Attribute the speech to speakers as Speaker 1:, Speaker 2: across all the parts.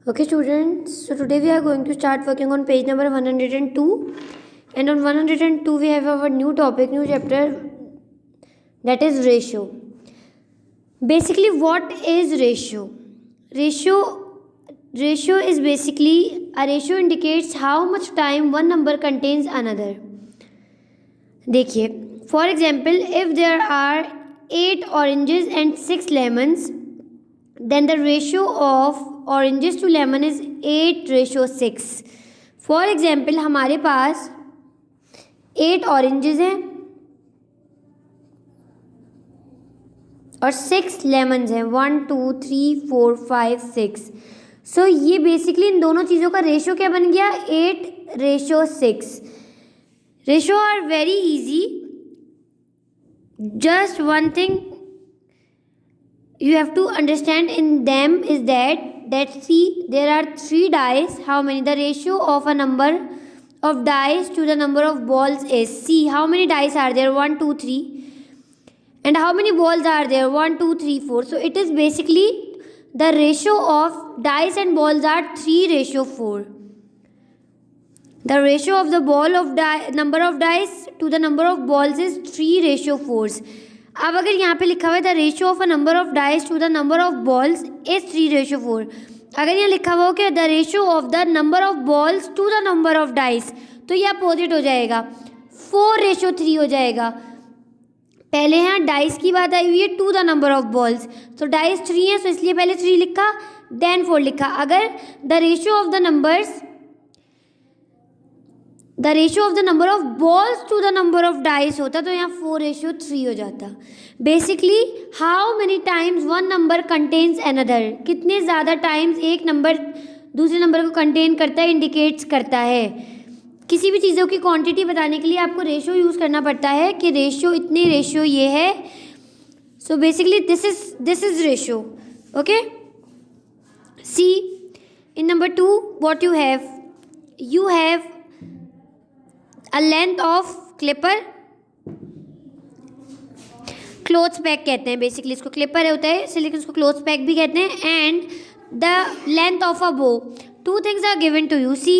Speaker 1: Okay, students, so today we are going to start working on page number 102, and on 102 we have our new topic, new chapter, that is ratio. Basically, what is ratio? Ratio is basically a ratio indicates how much time one number contains another. देखिए, for example, if there are 8 oranges and 6 lemons, then the ratio of oranges to lemon is 8:6. For example, हमारे पास 8 oranges हैं और 6 lemons हैं, 1 2 3 4 5 6. सो ये basically इन दोनों चीज़ों का ratio क्या बन गया? 8:6. Ratio are very easy. Just one thing you have to understand in them is that see, there are 3 dice. How many? The ratio of a number of dice to the number of balls is, see how many dice are there, 1 2 3, and how many balls are there, 1 2 3 4. So it is basically the ratio of dice and balls are 3:4. The ratio of the ball of number of dice to the number of balls is 3:4. अब अगर यहाँ पे लिखा हुआ है the ratio of a number of dice to the number of balls is 3:4, अगर यहाँ लिखा हुआ हो कि the ratio of the number of balls to the number of dice, तो ये अपोजिट हो जाएगा, 4:3 हो जाएगा. पहले यहाँ डाइस की बात आई हुई है to the number of balls, तो डाइस 3 है, तो इसलिए पहले 3 लिखा देन 4 लिखा. अगर the ratio of the number of balls to the number of dice होता तो यहाँ 4:3 हो जाता. Basically how many times one number contains another, कितने ज़्यादा टाइम्स एक नंबर दूसरे नंबर को कंटेन करता है, इंडिकेट्स करता है. किसी भी चीज़ों की क्वांटिटी बताने के लिए आपको रेशियो यूज़ करना पड़ता है कि रेशियो इतने, रेशियो ये है. So basically this is ratio. Okay, see in number 2 what you have a length of clipper, clothes peg कहते हैं, बेसिकली इसको क्लिपर होता है इसलिए इसको क्लोथ्स पैक भी कहते हैं. And the length of a bow, 2 things are given to you. See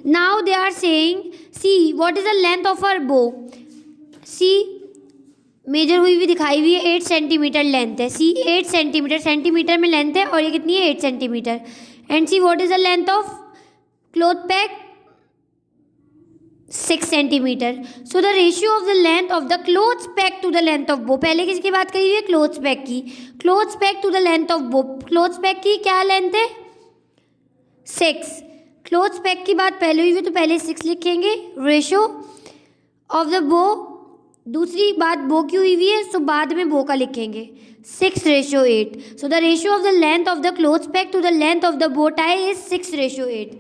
Speaker 1: now they are saying, see what is the length of our bow. See major हुई भी दिखाई हुई है, 8 सेंटीमीटर लेंथ है. सी 8 सेंटीमीटर में लेंथ है और ये कितनी है, 8 centimetre. And see what is the length of cloth peg, 6 centimetre. So the ratio of the length of the clothes peg to the length of bow, पहले किसकी बात करी हुई है, क्लोथ्स पैक की. Clothes peg to the length of bow, clothes peg की क्या length है, 6. क्लोथ्स पैक की बात पहले हुई है तो पहले 6 लिखेंगे. रेशियो ऑफ द बो, दूसरी बात बो की हुई है सो बाद में बो का लिखेंगे, 6:8. So the ratio of the length of the clothes peg to the length of the bow tie is 6:8.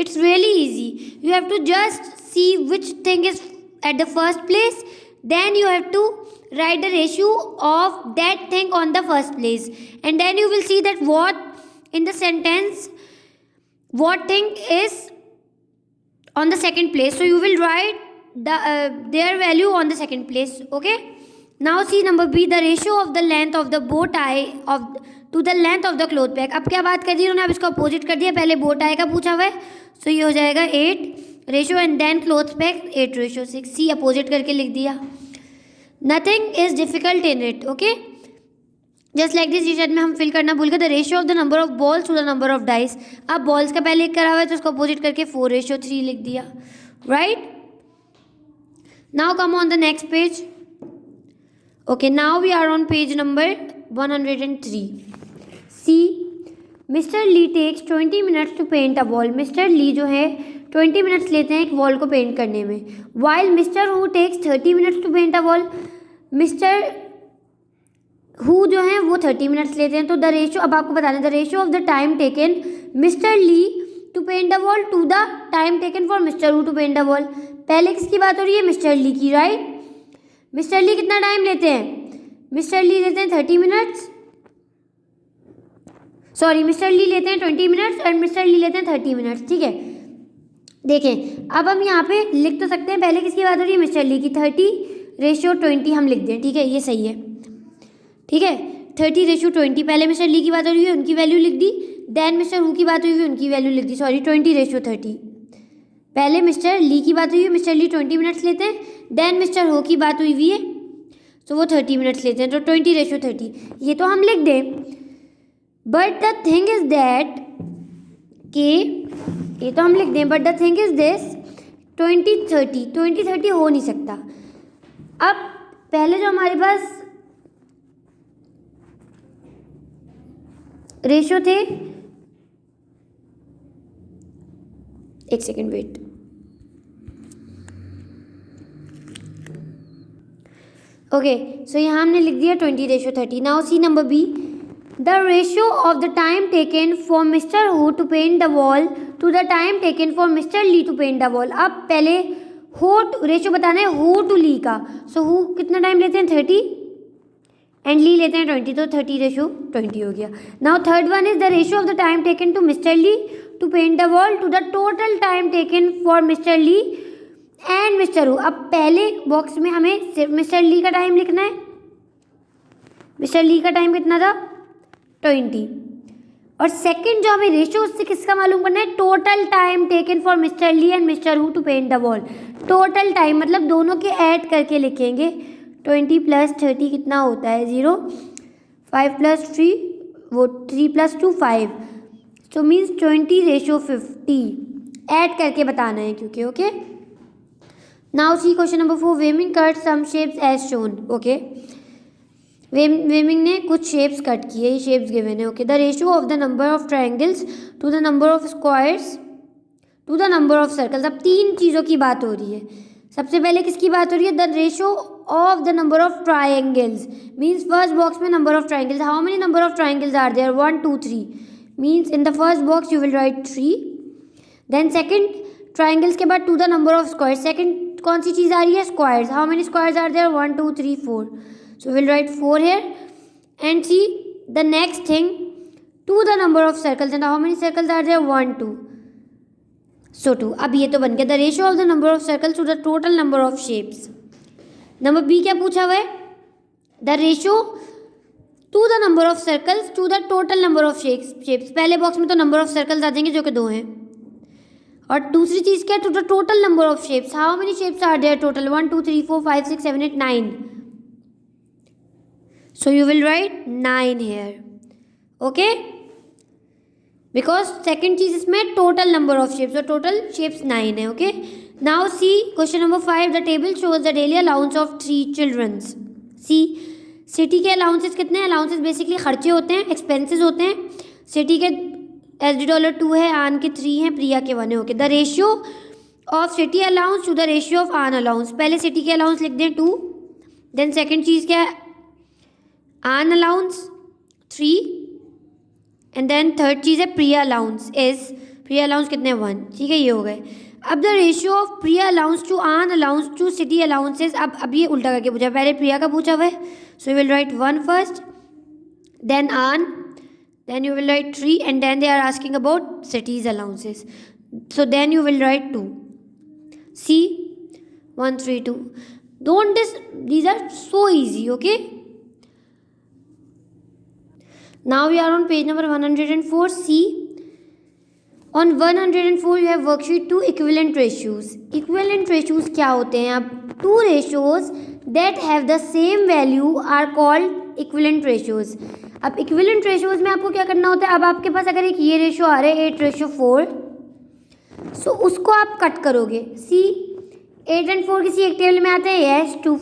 Speaker 1: It's really easy. You have to just see which thing is at the first place. Then you have to write the ratio of that thing on the first place. And then you will see that what in the sentence, what thing is on the second place. So you will write their value on the second place. Okay. Now see number B, the ratio of the length of the bow tie to the length of the cloth peg. अब क्या बात कर दी उन्होंने, अब इसको opposite कर दिया, पहले bow tie का पूछा हुआ है. सो ये हो जाएगा 8 ratio and then cloth peg 8:6. See opposite करके लिख दिया. Nothing is difficult in it. Okay, just like this. T-shirt में हम फिल करना भूल गए, the ratio of the number of balls to the number of dice. अब बॉल्स का पहले करा हुआ है तो उसको अपोजिट करके 4:3 लिख दिया. Right, now come on the next page. Okay, now we are on page number 103. See mister Lee takes 20 minutes to paint a wall. Mister Lee जो है 20 मिनट्स लेते हैं एक वॉल को पेंट करने में. While Mister Hu takes 30 minutes to paint a wall. Mister Hu जो है वो 30 मिनट्स लेते हैं. तो द रेशियो, अब आपको बताना है the ratio of the time taken Mister Li to paint the wall to the time taken for Mister Hu to paint the wall. पहले किसकी बात हो रही है, मिस्टर ली की. राइट, मिस्टर ली कितना टाइम लेते हैं, मिस्टर ली लेते हैं 30 मिनट्स, सॉरी मिस्टर ली लेते हैं 20 मिनट्स और मिस्टर ली लेते हैं 30 मिनट्स. ठीक है, देखें अब हम यहाँ पे लिख तो सकते हैं, पहले किसकी बात हो रही है, मिस्टर ली की. 30:20 हम लिख दें. ठीक है, ये सही है. ठीक है, 30:20। पहले मिस्टर ली की बात हो रही है, उनकी वैल्यू लिख दी, देन मिस्टर हु की बात हुई है, उनकी वैल्यू लिख दी। सॉरी, 20:30। पहले मिस्टर ली की बात हुई है, मिस्टर ली 20 मिनट्स लेते हैं, देन मिस्टर हो की बात हुई हुई है तो वो 30 मिनट्स लेते हैं, तो 20:30 ये तो हम लिख दें। But the thing is that कि ये तो हम लिख दें, but the thing is this 20:30 हो नहीं सकता। अब पहले जो हमारे पास रेशो थे, एक सेकेंड वेट, ओके, सो यहाँ हमने लिख दिया 20:30। Now see number B, the ratio of the time taken for Mister Hu to paint the wall to the time taken for Mister Li to paint the wall. अब पहले हो ratio बताना है who to ली का, so who कितना time लेते हैं 30 and ली लेते हैं 20, तो 30:20 हो गया। Now third one is the ratio of the time taken to Mister Li to paint the wall to the total time taken for Mister Li and Mister Hu. अब पहले बॉक्स में हमें सिर्फ मिस्टर ली का टाइम लिखना है। Mister ली का time कितना था 20, और सेकंड जो हमें रेशियो उससे किसका मालूम करना है, total time taken for Mister Li and Mister Hu to paint the wall. Total time मतलब दोनों के ऐड करके लिखेंगे। 20 + 30 कितना होता है 0, 5 + 3 वो 3 + 2 5, सो मीन्स 20:50 ऐड करके बताना है क्योंकि okay. Now see question number 4, Weiming cut some shapes as shown. Okay, Weiming ने कुछ शेप्स कट किए, ये शेप्स गिवन है। Okay, the ratio of the number of triangles to the number of squares to the number of circles. अब तीन चीज़ों की बात हो रही है। सबसे पहले किसकी बात हो रही है, the ratio of the number of triangles, means first box में number of triangles, how many number of triangles are there, 1 2 3, means in the first box you will write 3। Then second triangles के बाद to the number of squares, second कौन सी चीज़ आ रही है, squares, how many squares are there, 1 2 3 4, so we'll write 4 here and see the next thing to the number of circles and how many circles are there, 1 2, so 2। अब ये तो बन गया the ratio of the number of circles to the total number of shapes. Number B क्या पूछा हुआ है, the ratio to the number of circles to the total number of shapes. पहले बॉक्स में तो नंबर ऑफ सर्कल्स आ जाएंगे जो कि 2 हैं, और दूसरी चीज़ क्या है, to the total number of shapes, how many shapes are there total, 1 2 3 4 5 6 7 8 9, so you will write 9 here, okay, because second चीज इसमें total number of shapes, so total shapes 9 है। okay, now see question number 5, the table shows the daily allowance of 3 childrens। see city के allowances कितने हैं, allowances basically खर्चे होते हैं, expenses होते हैं। सिटी के $2 है, आन के 3 हैं, प्रिया के 1 है। Okay, the ratio of city allowance to the ratio of aunt allowance, पहले सिटी के अलाउंस लिख दें 2, देन सेकेंड चीज़ क्या है, aunt allowance 3, and then third चीज़ है Priya allowance is, Priya allowance कितने 1, ठीक है, ये हो गए। अब the ratio of Priya allowance to aunt allowance to city allowances, अब ये उल्टा करके पूछा, पहले प्रिया का पूछा हुआ है, so you will write 1 first, then aunt, then you will write 3, and then they are asking about cities allowances, so then you will write 2. see 1 3 2, don't these are so easy, okay। now we are on page number 104। see on 104 you have worksheet 2 equivalent ratios। equivalent ratios क्या होते हैं, अब 2 ratios that have the same value are called equivalent ratios। अब equivalent ratios में आपको क्या करना होता है, अब आपके पास अगर एक ये रेशियो आ रहा है 8:4, सो उसको आप कट करोगे। सी 8 और 4 किसी एक टेबल में आते हैं, यस 2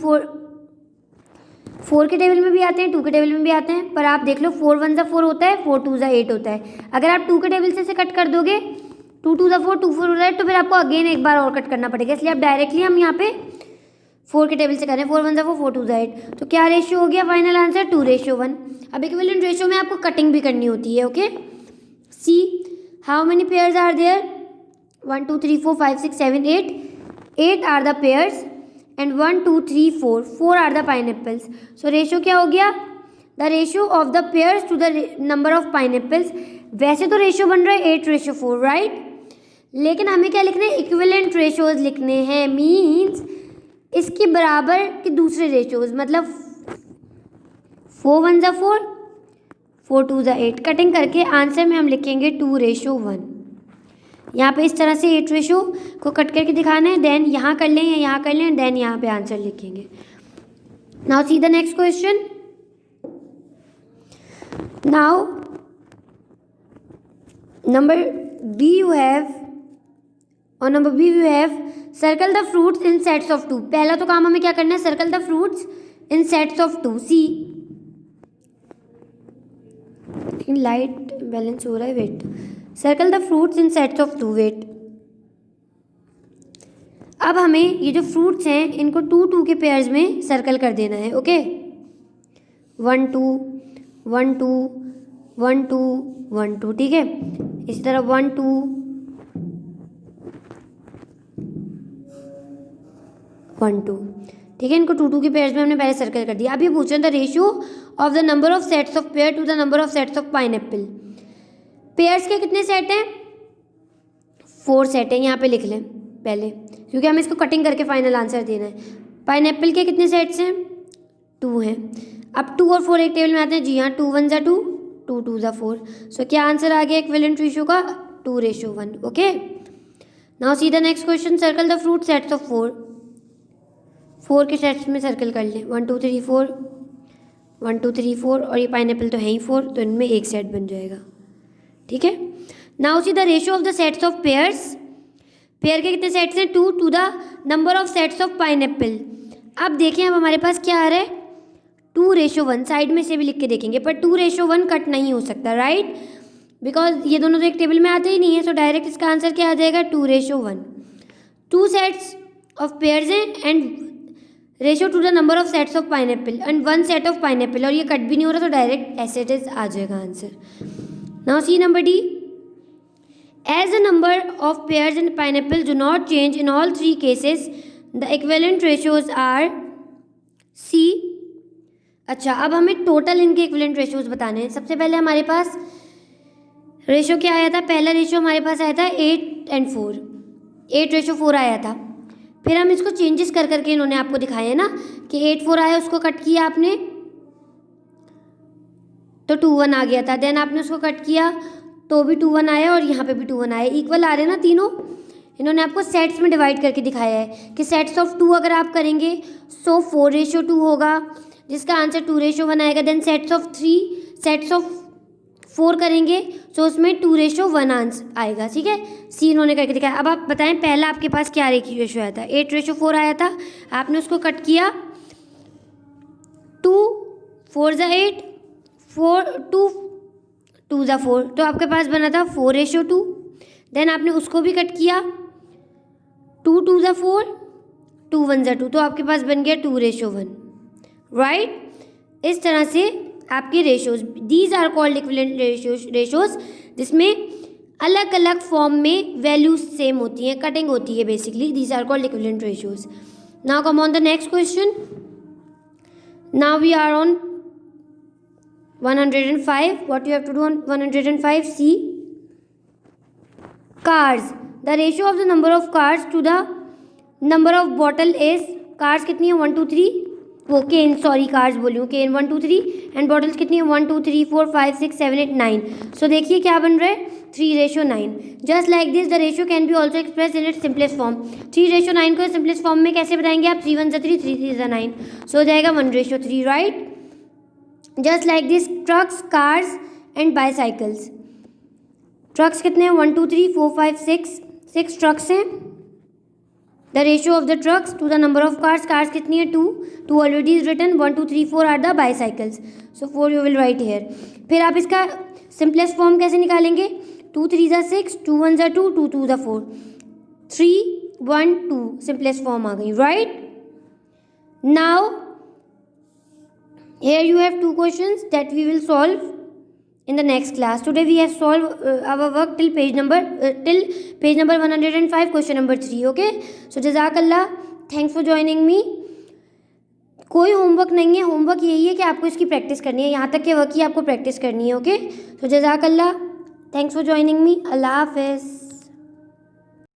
Speaker 1: 4 के टेबल में भी आते हैं, 2 के टेबल में भी आते हैं, पर आप देख लो 4 1 4 होता है, 4 2 8 होता है। अगर आप 2 के टेबल से कट कर दोगे, 2 2 4 2 4 होता है, तो फिर आपको अगेन एक बार और कट करना पड़ेगा, इसलिए आप डायरेक्टली हम यहाँ पे 4 के टेबल से करें, 4 1 4 4 2 8, तो क्या रेशियो हो गया, फाइनल आंसर 2:1। अब इक्विवेलेंट रेशियो में आपको कटिंग भी करनी होती है। Okay, see how many pears are there, 1 2 3 4 5 6 7 8, 8 are the pears and 1 2 3 4, 4 are the pineapples. So ratio क्या हो गया, the ratio of the pears to the number of pineapples. वैसे तो रेशियो बन रहा है 8:4, राइट, लेकिन हमें क्या लिखना है, इक्विवेलेंट रेशियोज लिखने हैं, मीन्स इसके बराबर के दूसरे रेशियोज, मतलब 4 1 4, 4 2 ज़ा 8। कटिंग करके आंसर में हम लिखेंगे 2:1। यहाँ पे इस तरह से 8 रेशो को कट करके दिखाना है, देन यहाँ कर लें या यहाँ कर लें, देन यहाँ पे आंसर लिखेंगे। Now see the next question. Now number B you have, और number B you have circle the fruits in sets of 2। पहला तो काम हमें क्या करना है, circle the fruits in sets of 2। See light balance हो रहा है, wait. Circle the fruits in sets of 2, wait. अब हमें ये जो फ्रूट्स हैं इनको 2 2 के पेयर्स में सर्कल कर देना है, ओके। 1 2 1 2 1 2 1 2, ठीक है। इसी तरह 1 2 1 2, ठीक है। इनको 2 2 के पेयर्स में हमने पहले सर्कल कर दिया। अब ये पूछ रहे हैं the ratio of the number of sets of pear to the number of sets of pineapple. Pears के कितने सेट हैं, 4 सेट हैं, यहाँ पे लिख लें पहले, क्योंकि हमें इसको कटिंग करके फाइनल आंसर देना है। पाइनएप्पल के कितने सेट्स हैं, 2 हैं। अब 2 और 4 एक टेबल में आते हैं, जी हाँ। 2 1 ज़ा 2, 2 2 ज़ा 4। सो क्या आंसर आ गया इक्विवेलेंट रेशियो का, 2:1, okay. Now see the next question. Circle the fruit sets of 4। 4 के सेट्स में सर्कल कर लें, 1 2 3 4, 1 2 3 4, और ये पाइनएप्पल तो है ही 4, तो इनमें एक सेट बन जाएगा, ठीक है। Now see the ratio of the sets of pears. Pear के कितने सेट्स हैं, 2 to the number of sets of pineapple. अब देखें, अब हमारे पास क्या आ रहा है, 2:1। साइड में से भी लिख के देखेंगे, पर 2:1 कट नहीं हो सकता, राइट, बिकॉज ये दोनों तो एक टेबल में आते ही नहीं है। सो डायरेक्ट इसका आंसर क्या आ जाएगा, 2:1। 2 सेट्स ऑफ पेयर्स हैं and ratio to the number of sets of pineapple and 1 set of pineapple, और ये कट भी नहीं हो रहा, तो डायरेक्ट एज इट इज आ जाएगा answer. Now see number D. As the number of pears in pineapple do not change in all 3 cases, the equivalent ratios are see. अच्छा, अब हमें टोटल इनके इक्विवेलेंट रेशियोज बताने हैं। सबसे पहले हमारे पास रेशियो क्या आया था, पहला रेशियो हमारे पास आया था 8 and 4, 8:4 आया था। फिर हम इसको चेंजेस कर करके इन्होंने आपको दिखाया है ना, कि 8 4 आया, उसको कट किया आपने तो 2 1 आ गया था। देन आपने उसको कट किया तो भी 2 1 आया, और यहाँ पे भी 2 1 आया। इक्वल आ रहे हैं ना तीनों। इन्होंने आपको सेट्स में डिवाइड करके दिखाया है कि सेट्स ऑफ 2 अगर आप करेंगे सो 4:2 होगा, जिसका आंसर 2:1 आएगा। Then sets of 3, sets of 4 करेंगे तो उसमें 2:1 आंसर आएगा, ठीक है। सी इन्होंने करके दिखाया। अब आप बताएं, पहला आपके पास क्या रेशियो आया था, 8:4 आया था। आपने उसको कट किया, 2 4 ज़ा 8, 4 2 2 ज़ा 4, तो आपके पास बना था 4:2। देन आपने उसको भी कट किया, 2 2 ज़ा 4, 2 1 ज़ा 2, तो आपके पास बन गया 2:1, राइट। इस तरह से आपके ratios, these are called equivalent ratios, जिसमें अलग अलग फॉर्म में वैल्यूज सेम होती हैं, कटिंग होती है basically. These are called equivalent ratios. Now come on the next question. Now we are on 105. What you have to do on 105? See, cars. The ratio of the number of cars to the number of bottle is, cars कितनी है, 1 2 3, वो केन, sorry cars बोली हूँ, केन 1 2 3, and bottles कितनी है, 1 2 3 4 5 6 7 8 9। सो देखिए क्या बन रहा है, 3:9। Just like this the ratio can be also express in its simplest form. 3:9 को सिंपलेस्ट फॉर्म में कैसे बताएंगे आप, 3 1 ज़ा 3, 3 3 ज़ा 9, सो हो जाएगा 1:3, right. Just like this trucks, cars and bicycles. Trucks कितने हैं, 1 2 3 4 5 6 ट्रक्स हैं। The ratio of the trucks to the number of cars, cars कितनी है, 2 already is written, 1 2 3 4 are the bicycles, so 4 you will write here. फिर आप इसका simplest form कैसे निकालेंगे, 2 3 ज़ा 6, 2 1 ज़ा 2, 2 2 ज़ा 4, 3 1 2 सिंपलेस्ट फॉर्म आ गई, right. Now here you have 2 questions that we will solve in the next class. Today we have solved our work till page number 105, question number 3. Okay, so jazakallah, thanks for joining me. कोई homework नहीं है, homework यही है कि आपको इसकी practice करनी है, यहाँ तक के वर्क की आपको प्रैक्टिस करनी है। Okay, so jazakallah, thanks for joining me. अल्लाह हाफ़िज़।